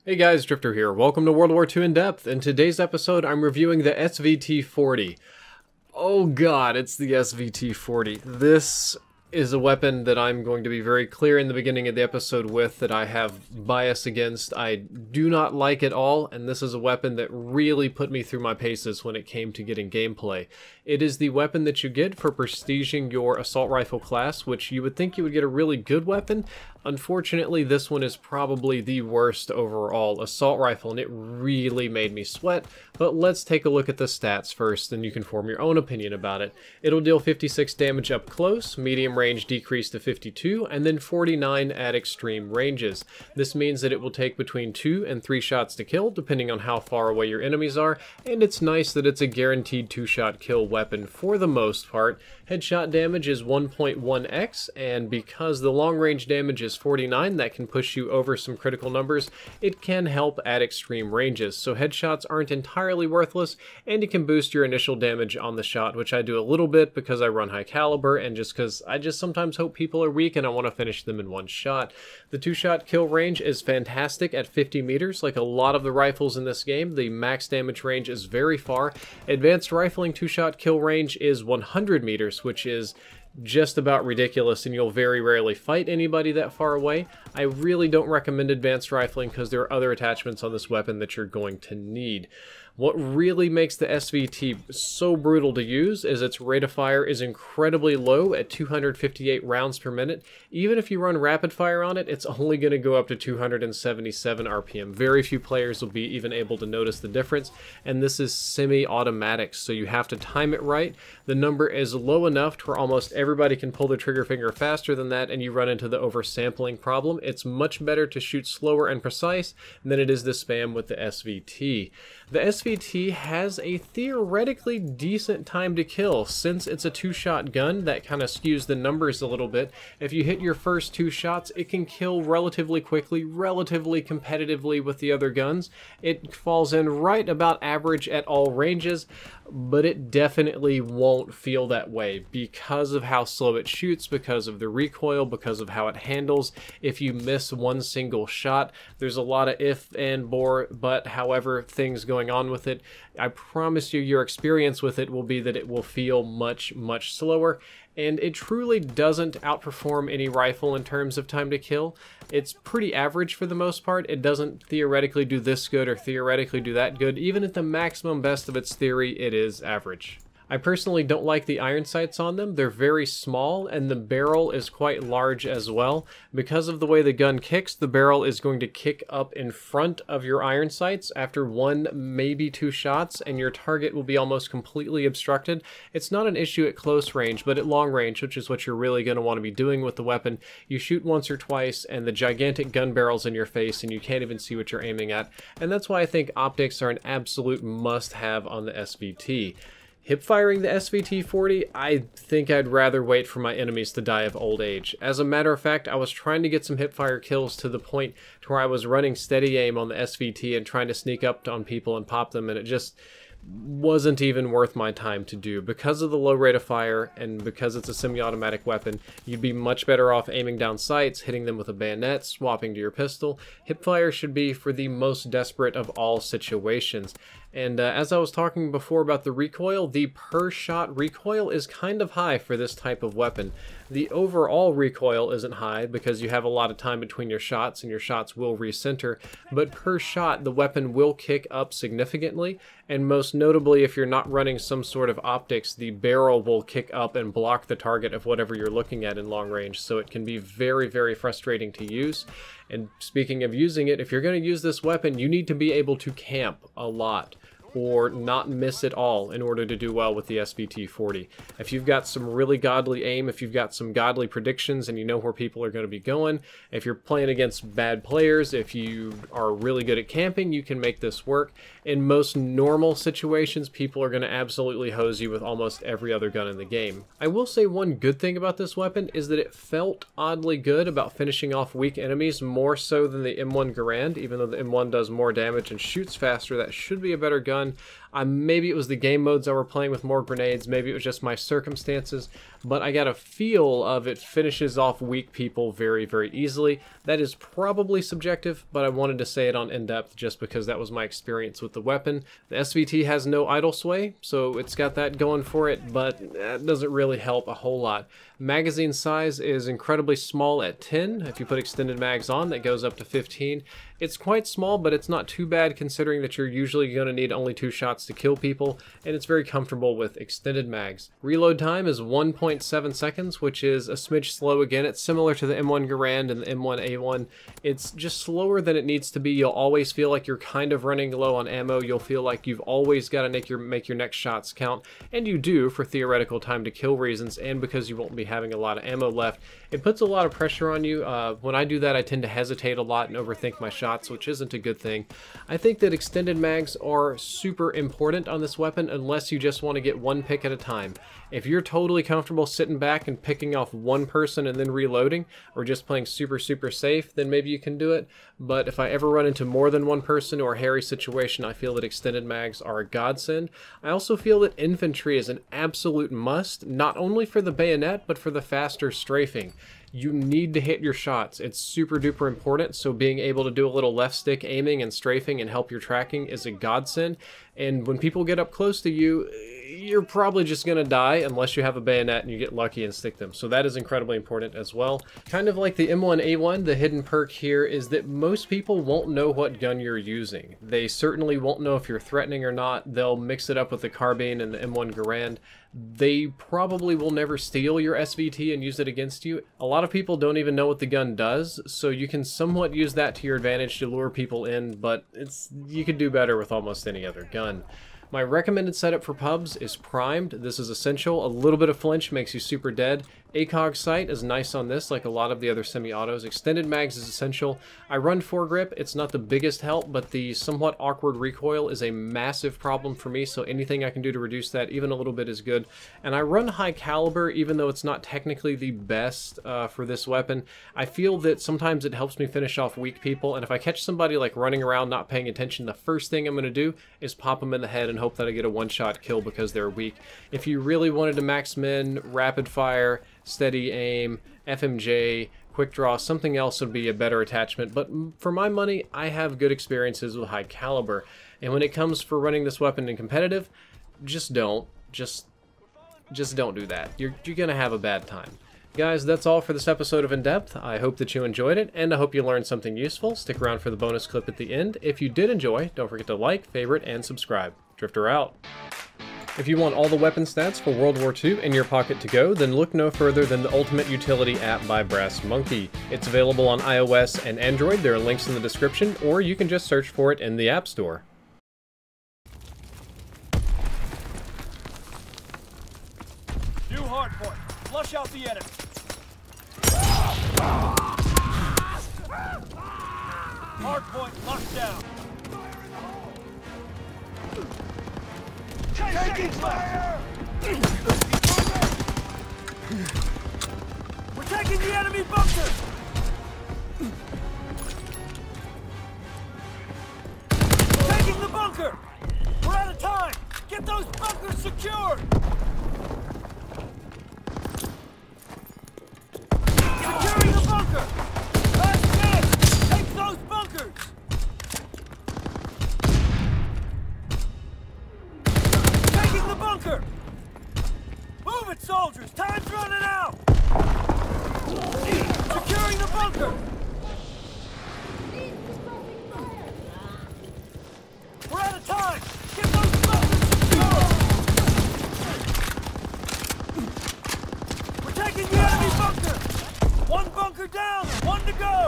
Hey guys, Drifter here. Welcome to World War II In Depth. In today's episode, I'm reviewing the SVT-40. Oh god, it's the SVT-40. This is a weapon that I'm going to be very clear in the beginning of the episode with that I have bias against. I do not like it all, and this is a weapon that really put me through my paces when it came to getting gameplay. It is the weapon that you get for prestiging your assault rifle class, which you would think you would get a really good weapon. Unfortunately, this one is probably the worst overall assault rifle, and it really made me sweat. But let's take a look at the stats first, and you can form your own opinion about it. It'll deal 56 damage up close, medium range decreased to 52, and then 49 at extreme ranges. This means that it will take between 2 and 3 shots to kill, depending on how far away your enemies are, and it's nice that it's a guaranteed 2-shot kill weapon for the most part. Headshot damage is 1.1x, and because the long range damage is 49, that can push you over some critical numbers, it can help at extreme ranges. So headshots aren't entirely worthless, and it can boost your initial damage on the shot, which I do a little bit because I run high caliber, and just because I just sometimes hope people are weak and I want to finish them in one shot. The 2-shot kill range is fantastic at 50 meters. Like a lot of the rifles in this game, the max damage range is very far. Advanced rifling 2-shot kill range is 100 meters, which is just about ridiculous, and you'll very rarely fight anybody that far away. I really don't recommend advanced rifling because there are other attachments on this weapon that you're going to need. What really makes the SVT so brutal to use is its rate of fire is incredibly low at 258 rounds per minute. Even if you run rapid fire on it, it's only going to go up to 277 RPM. Very few players will be even able to notice the difference, and this is semi-automatic, so you have to time it right. The number is low enough to where almost everybody can pull the trigger finger faster than that, and you run into the oversampling problem. It's much better to shoot slower and precise than it is to spam with the SVT. The SVT has a theoretically decent time to kill. Since it's a 2-shot gun, that kind of skews the numbers a little bit. If you hit your first 2 shots, it can kill relatively quickly, relatively competitively with the other guns. It falls in right about average at all ranges, but it definitely won't feel that way because of how slow it shoots, because of the recoil, because of how it handles. If you miss one single shot, there's a lot of if and but however things going on with it. I promise you your experience with it will be that it will feel much slower, and it truly doesn't outperform any rifle in terms of time to kill. It's pretty average for the most part. It doesn't theoretically do this good or theoretically do that good. Even at the maximum best of its theory, it is average. I personally don't like the iron sights on them. They're very small, and the barrel is quite large as well. Because of the way the gun kicks, the barrel is going to kick up in front of your iron sights after 1, maybe 2 shots, and your target will be almost completely obstructed. It's not an issue at close range, but at long range, which is what you're really going to want to be doing with the weapon, you shoot once or twice, and the gigantic gun barrel's in your face, and you can't even see what you're aiming at. And that's why I think optics are an absolute must-have on the SVT. Hip firing the SVT-40, I think I'd rather wait for my enemies to die of old age. As a matter of fact, I was trying to get some hip fire kills to the point to where I was running steady aim on the SVT and trying to sneak up on people and pop them, and it just wasn't even worth my time to do. Because of the low rate of fire and because it's a semi-automatic weapon, you'd be much better off aiming down sights, hitting them with a bayonet, swapping to your pistol. Hipfire should be for the most desperate of all situations. And as I was talking before about the recoil, the per shot recoil is kind of high for this type of weapon. The overall recoil isn't high because you have a lot of time between your shots and your shots will recenter, but per shot the weapon will kick up significantly, and most notably if you're not running some sort of optics, the barrel will kick up and block the target of whatever you're looking at in long range, so it can be very frustrating to use. And speaking of using it, if you're going to use this weapon, you need to be able to camp a lot or not miss it all in order to do well with the SVT-40. If you've got some really godly aim, if you've got some godly predictions and you know where people are going to be going, if you're playing against bad players, if you are really good at camping, you can make this work. In most normal situations, people are going to absolutely hose you with almost every other gun in the game. I will say one good thing about this weapon is that it felt oddly good about finishing off weak enemies, more so than the M1 Garand. Even though the M1 does more damage and shoots faster, that should be a better gun. Maybe it was the game modes I were playing with more grenades, maybe it was just my circumstances, but I got a feel of it finishes off weak people very, very easily. That is probably subjective, but I wanted to say it on in-depth just because that was my experience with the weapon. The SVT has no idle sway, so it's got that going for it, but that doesn't really help a whole lot. Magazine size is incredibly small at 10. If you put extended mags on, that goes up to 15. It's quite small, but it's not too bad considering that you're usually going to need only 2 shots to kill people, and it's very comfortable with extended mags. Reload time is 1.7 seconds, which is a smidge slow again. It's similar to the M1 Garand and the M1A1. It's just slower than it needs to be. You'll always feel like you're kind of running low on ammo. You'll feel like you've always got to make your next shots count, and you do for theoretical time to kill reasons, and because you won't be having a lot of ammo left. It puts a lot of pressure on you. When I do that, I tend to hesitate a lot and overthink my shots, which isn't a good thing. I think that extended mags are super important on this weapon unless you just want to get one pick at a time. If you're totally comfortable sitting back and picking off one person and then reloading, or just playing super safe, then maybe you can do it. But if I ever run into more than one person or a hairy situation, I feel that extended mags are a godsend. I also feel that infantry is an absolute must, not only for the bayonet, but for the faster strafing. You need to hit your shots. It's super duper important, so being able to do a little left stick aiming and strafing and help your tracking is a godsend. And when people get up close to you, you're probably just going to die unless you have a bayonet and you get lucky and stick them. So that is incredibly important as well. Kind of like the M1A1, the hidden perk here is that most people won't know what gun you're using. They certainly won't know if you're threatening or not. They'll mix it up with the carbine and the M1 Garand. They probably will never steal your SVT and use it against you. A lot of people don't even know what the gun does, so you can somewhat use that to your advantage to lure people in, but you could do better with almost any other gun. My recommended setup for pubs is primed. This is essential. A little bit of flinch makes you super dead. ACOG sight is nice on this, like a lot of the other semi-autos. Extended mags is essential. I run foregrip. It's not the biggest help, but the somewhat awkward recoil is a massive problem for me, so anything I can do to reduce that, even a little bit, is good. And I run high caliber, even though it's not technically the best for this weapon. I feel that sometimes it helps me finish off weak people, and if I catch somebody like running around not paying attention, the first thing I'm going to do is pop them in the head and hope that I get a one-shot kill because they're weak. If you really wanted to max min, rapid fire, steady aim, FMJ, quick draw, something else would be a better attachment, but for my money, I have good experiences with high caliber. And when it comes for running this weapon in competitive, just don't do that. You're gonna have a bad time. Guys, that's all for this episode of In Depth. I hope that you enjoyed it, and I hope you learned something useful. Stick around for the bonus clip at the end. If you did enjoy, don't forget to like, favorite, and subscribe. Drifter out. If you want all the weapon stats for World War II in your pocket to go, then look no further than the Ultimate Utility app by Brass Monkey. It's available on iOS and Android. There are links in the description, or you can just search for it in the App Store. New hardpoint. Flush out the enemy. Hardpoint locked down. Taking fire! We're taking the enemy bunker! Taking the bunker! We're out of time! Get those bunkers secured! Securing the bunker! Last minute! Take those bunkers! Taking the bunker! Move it, soldiers! Time's running out! Securing the bunker! We're out of time! Get those bunkers secured! We're taking the enemy bunker! One bunker down, one to go!